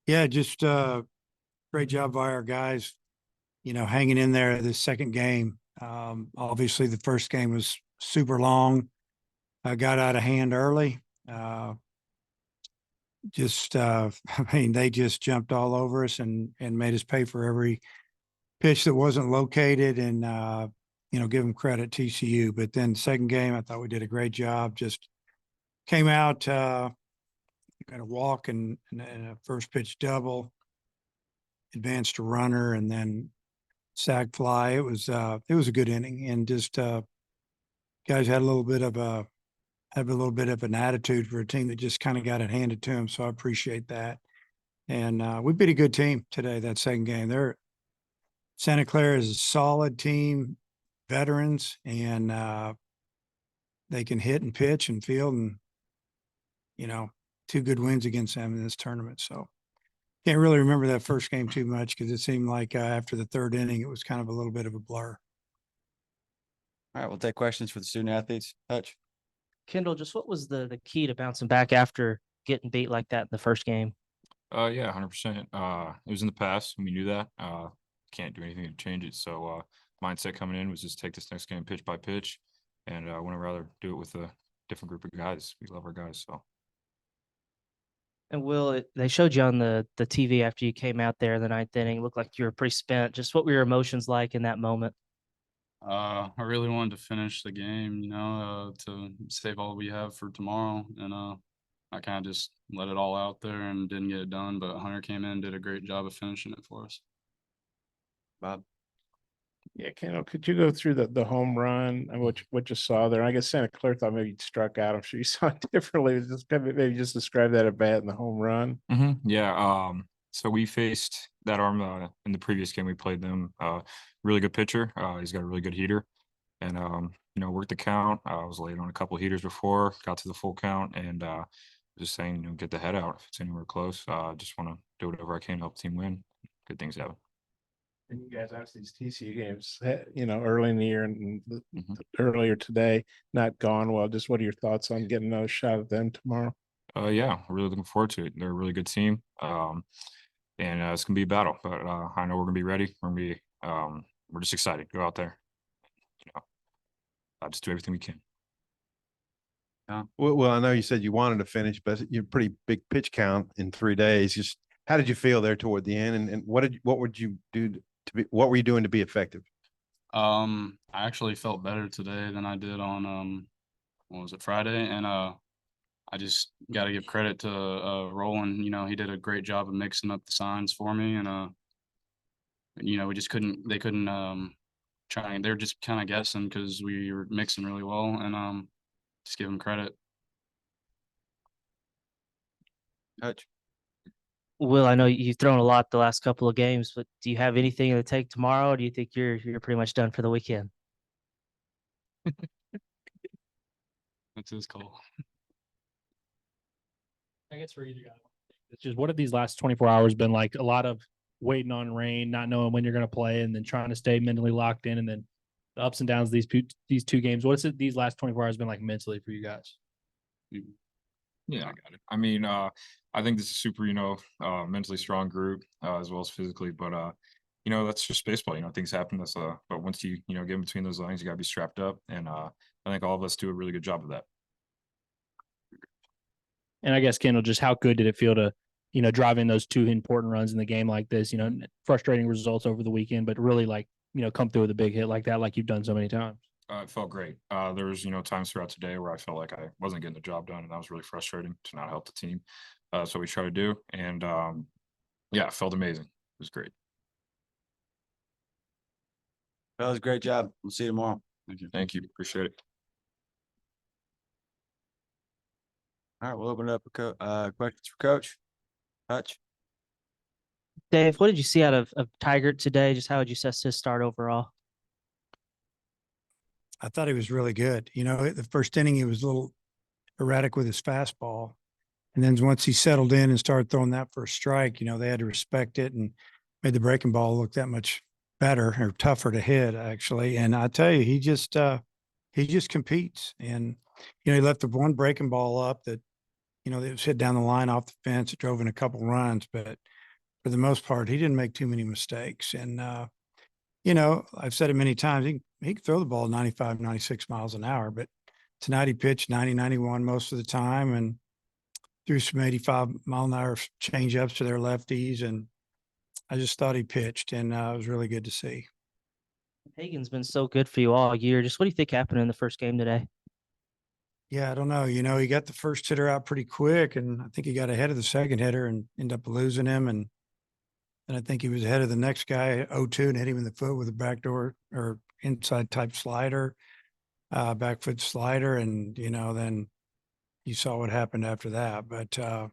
Yeah, just great job by our guys, hanging in there this second game. Obviously, the first game was super long. Got out of hand early. I mean, they just jumped all over us and made us pay for every pitch that wasn't located and, give them credit, TCU. But then second game, I thought we did a great job. Just came out, got a walk and a first pitch double, advanced a runner, and then sack fly. It was a good inning, and just guys had a little bit of an attitude for a team that just kind of got it handed to them. So I appreciate that. And we beat a good team today. That second game, Santa Clara is a solid team, veterans, and they can hit and pitch and field, and two good wins against them in this tournament. So can't really remember that first game too much because it seemed like after the third inning, it was kind of a little bit of a blur. All right, we'll take questions for the student athletes. Hutch. Kendall, just what was the key to bouncing back after getting beat like that in the first game? Yeah, 100%. It was in the past, and we knew that. Can't do anything to change it. So mindset coming in was just take this next game pitch by pitch, and I would rather do it with a different group of guys. We love our guys. So. And Will, they showed you on the TV after you came out there in the ninth inning. It looked like you were pretty spent. Just what were your emotions like in that moment? I really wanted to finish the game, to save all we have for tomorrow. And I kind of just let it all out there and didn't get it done. But Hunter came in and did a great job of finishing it for us. Bob. Yeah, Kendall, could you go through the home run and what you saw there? I guess Santa Clara thought maybe you struck out. I'm sure you saw it differently. Just maybe just describe that at bat in the home run. Yeah. So we faced that arm in the previous game. We played them. Really good pitcher. He's got a really good heater, and worked the count. I was late on a couple of heaters before, got to the full count, and just saying, get the head out if it's anywhere close. Just want to do whatever I can to help the team win. Good things happen. And you guys, obviously, these TCU games, early in the year and earlier today, not gone well. Just what are your thoughts on getting another shot at them tomorrow? Yeah, we're really looking forward to it. They're a really good team, and it's gonna be a battle. But I know we're gonna be ready. We're just excited. Go out there, just do everything we can. Well, I know you said you wanted to finish, but you're pretty big pitch count in 3 days. Just how did you feel there toward the end, and what would you do what were you doing to be effective? I actually felt better today than I did on what was it, Friday, and I just got to give credit to Roland. He did a great job of mixing up the signs for me, and we just couldn't. They couldn't try. They're just kind of guessing because we were mixing really well, and just give them credit. Hutch. Will, I know you've thrown a lot the last couple of games, but do you have anything to take tomorrow? Or do you think you're pretty much done for the weekend? That's his call. I guess for either guy, it's just what have these last 24 hours been like? A lot of waiting on rain, not knowing when you're going to play, and then trying to stay mentally locked in, and then the ups and downs of these two games. What is it these last 24 hours been like mentally for you guys? Yeah, I got it. I mean, I think this is super, mentally strong group as well as physically, but that's just baseball. Things happen. But once you get in between those lines, you gotta be strapped up, and I think all of us do a really good job of that. And I guess, Kendall, just how good did it feel to, drive in those two important runs in the game like this? Frustrating results over the weekend, but really come through with a big hit like that, like you've done so many times. It felt great. There was, times throughout today where I felt like I wasn't getting the job done, and that was really frustrating to not help the team. That's what we try to do, and it felt amazing. It was great. That was a great job. We'll see you tomorrow. Thank you. Thank you. Appreciate it. All right, we'll open it up for questions for Coach. Hutch. Dave, what did you see out of Tigert today? Just how would you assess his start overall? I thought he was really good. The first inning, he was a little erratic with his fastball. And then once he settled in and started throwing that for a strike, they had to respect it and made the breaking ball look that much better or tougher to hit, actually. And I tell you, he just competes. And, he left the one breaking ball up that that was hit down the line off the fence. It drove in a couple runs, but for the most part, he didn't make too many mistakes. And, I've said it many times, he can throw the ball 95, 96 miles an hour, but tonight he pitched 90, 91 most of the time and threw some 85-mile-an-hour change ups to their lefties. And I just thought he pitched, and it was really good to see. Hagen's been so good for you all year. Just what do you think happened in the first game today? Yeah, I don't know. He got the first hitter out pretty quick, and I think he got ahead of the second hitter and ended up losing him. And I think he was ahead of the next guy, 0-2, and hit him in the foot with a backdoor or inside type slider, back foot slider. And, then you saw what happened after that. But yeah,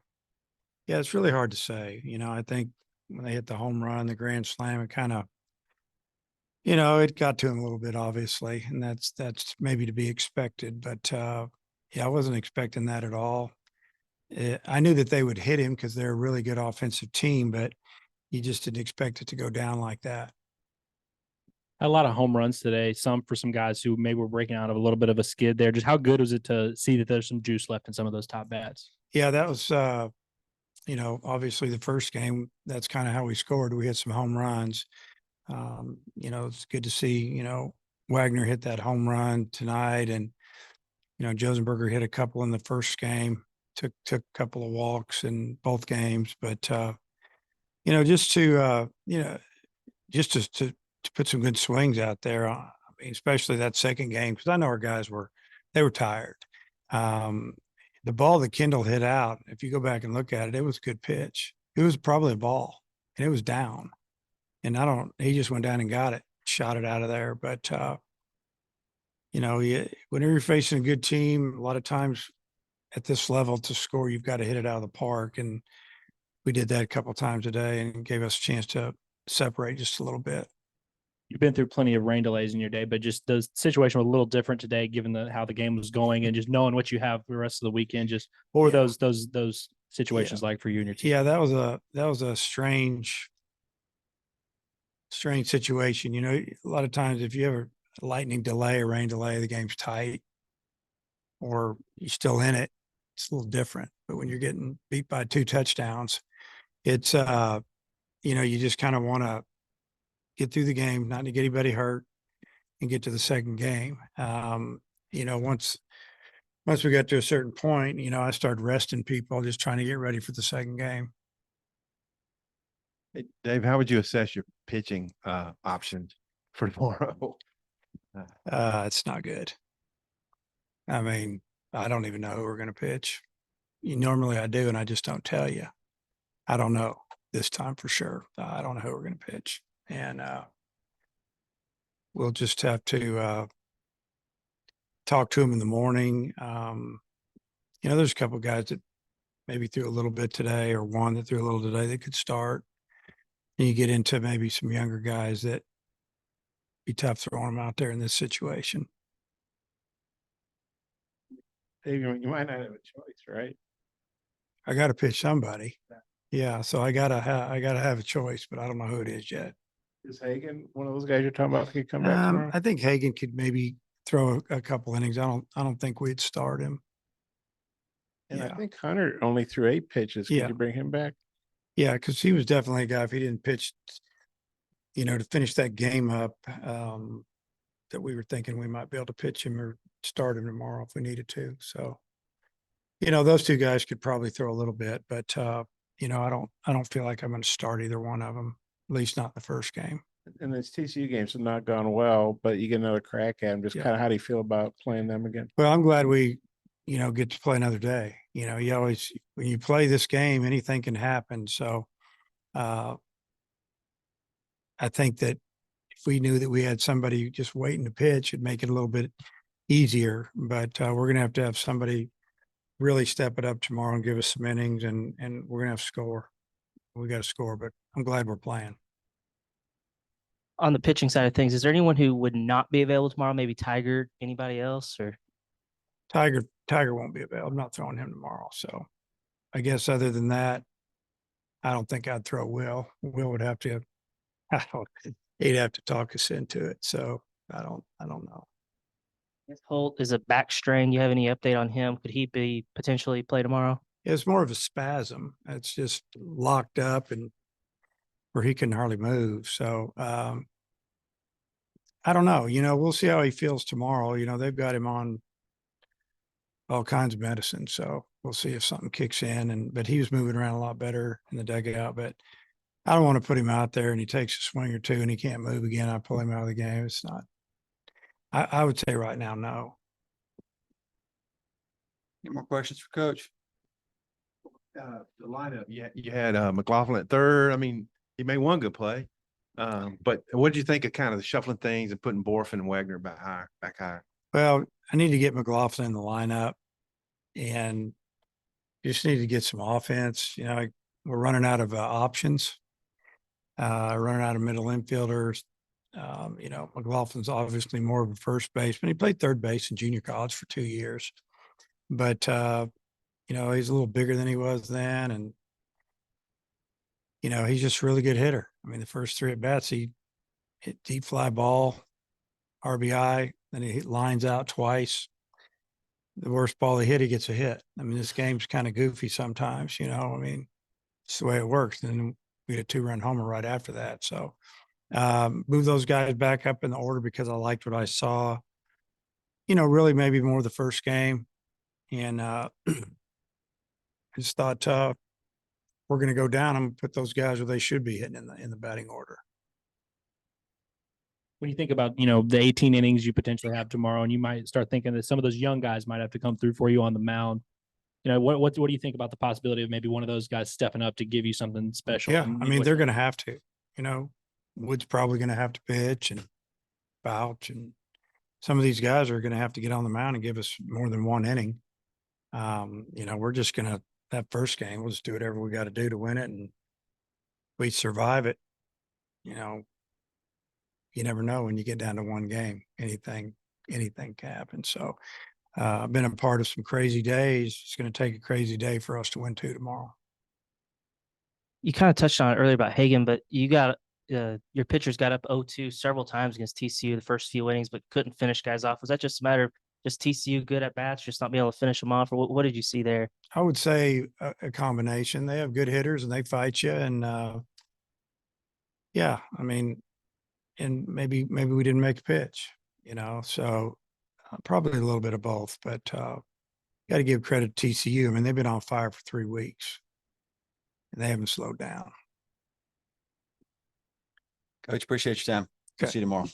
it's really hard to say. I think when they hit the home run, the grand slam, it kind of, it got to him a little bit, obviously, and that's maybe to be expected. But yeah, I wasn't expecting that at all. I knew that they would hit him because they're a really good offensive team, but you just didn't expect it to go down like that. A lot of home runs today, some for some guys who maybe were breaking out of a little bit of a skid there. Just how good was it to see that there's some juice left in some of those top bats? Yeah, that was, obviously the first game, that's kind of how we scored. We hit some home runs. It's good to see, Wagner hit that home run tonight, and, Josenberger hit a couple in the first game, took a couple of walks in both games. But, just to, just to put some good swings out there. I mean, especially that second game, because I know our guys were tired. The ball that Kendall hit out, if you go back and look at it, it was a good pitch. It was probably a ball, and it was down. And he just went down and got it, shot it out of there. But, whenever you're facing a good team, a lot of times at this level to score, you've got to hit it out of the park. And we did that a couple of times today and gave us a chance to separate just a little bit. You've been through plenty of rain delays in your day, but just the situation was a little different today, given how the game was going and just knowing what you have for the rest of the weekend. Just what were those situations like for you and your team? Yeah, that was a strange situation. A lot of times if you have a lightning delay, a rain delay, the game's tight, or you're still in it, it's a little different. But when you're getting beat by 2 touchdowns, it's you just kind of want to get through the game, not to get anybody hurt, and get to the second game. Once we got to a certain point, I started resting people, just trying to get ready for the second game. Hey, Dave, how would you assess your pitching options for tomorrow? It's not good. I mean, I don't even know who we're going to pitch. Normally I do, and I just don't tell you. I don't know this time for sure. I don't know who we're going to pitch. And we'll just have to talk to him in the morning. There's a couple of guys that maybe threw a little bit today, or one that threw a little today that could start. And you get into maybe some younger guys that be tough throwing them out there in this situation. Dave, you might not have a choice, right? I got to pitch somebody. Yeah, so I gotta have a choice, but I don't know who it is yet. Is Hagen one of those guys you're talking about? Could come back tomorrow? I think Hagen could maybe throw a couple innings. I don't think we'd start him. And Yeah. I think Hunter only threw 8 pitches. Could Yeah. you bring him back? Yeah, because he was definitely a guy, if he didn't pitch, to finish that game up, that we were thinking we might be able to pitch him or start him tomorrow if we needed to. So, those 2 guys could probably throw a little bit, but I don't feel like I'm going to start either one of them, at least not in the first game. And this TCU games have not gone well, but you get another crack at them. Just Yeah. kind of how do you feel about playing them again? Well, I'm glad we, get to play another day. You always, when you play this game, anything can happen. So, I think that if we knew that we had somebody just waiting to pitch, it'd make it a little bit easier. But we're going to have somebody really step it up tomorrow and give us some innings, and we're going to have to score. We got to score, but I'm glad we're playing. On the pitching side of things, is there anyone who would not be available tomorrow? Maybe Tiger, anybody else, or? Tiger won't be available. I'm not throwing him tomorrow. So I guess other than that, I don't think I'd throw Will. Will would have to, he'd have to talk us into it. So I don't know. Holt is a back strain. You have any update on him? Could he be potentially play tomorrow? It's more of a spasm. It's just locked up and where he can hardly move. So, I don't know, we'll see how he feels tomorrow. They've got him on all kinds of medicine. So we'll see if something kicks in but he was moving around a lot better in the dugout, but I don't want to put him out there and he takes a swing or two and he can't move again. I pull him out of the game. It's not, I would say right now, no. Any more questions for Coach? The lineup, you had McLaughlin at third. I mean, he made one good play. But what did you think of kind of the shuffling things and putting Borf and Wagner back higher? Well, I need to get McLaughlin in the lineup and just need to get some offense. We're running out of options, running out of middle infielders. McLaughlin's obviously more of a first baseman. He played third base in junior college for 2 years, but he's a little bigger than he was then. And, he's just a really good hitter. I mean, the first 3 at bats, he hit deep fly ball, RBI, then he lines out twice. The worst ball he hit, he gets a hit. I mean, this game's kind of goofy sometimes, I mean, it's the way it works. And then we had a 2-run homer right after that. So, move those guys back up in the order because I liked what I saw, really maybe more the first game. And, I just thought, we're going to go down and put those guys where they should be hitting in the batting order. When you think about, the 18 innings you potentially have tomorrow, and you might start thinking that some of those young guys might have to come through for you on the mound. What do you think about the possibility of maybe one of those guys stepping up to give you something special? Yeah. And I mean, what- they're going to have to, Wood's probably going to have to pitch and Bouch, and some of these guys are going to have to get on the mound and give us more than 1 inning. We're just going to, that first game, we'll just do whatever we got to do to win it. And we survive it. You never know when you get down to 1 game, anything can happen. So, I've been a part of some crazy days. It's going to take a crazy day for us to win 2 tomorrow. You kind of touched on it earlier about Hagan, but you got your pitchers got up 0-2 several times against TCU the first few innings, but couldn't finish guys off. Was that just a matter of just TCU good at bats, just not being able to finish them off, or what did you see there? I would say a combination. They have good hitters and they fight you. And yeah, I mean, and maybe we didn't make a pitch, so probably a little bit of both. But got to give credit to TCU. I mean, they've been on fire for 3 weeks and they haven't slowed down. Coach, appreciate your time. Okay. See you tomorrow.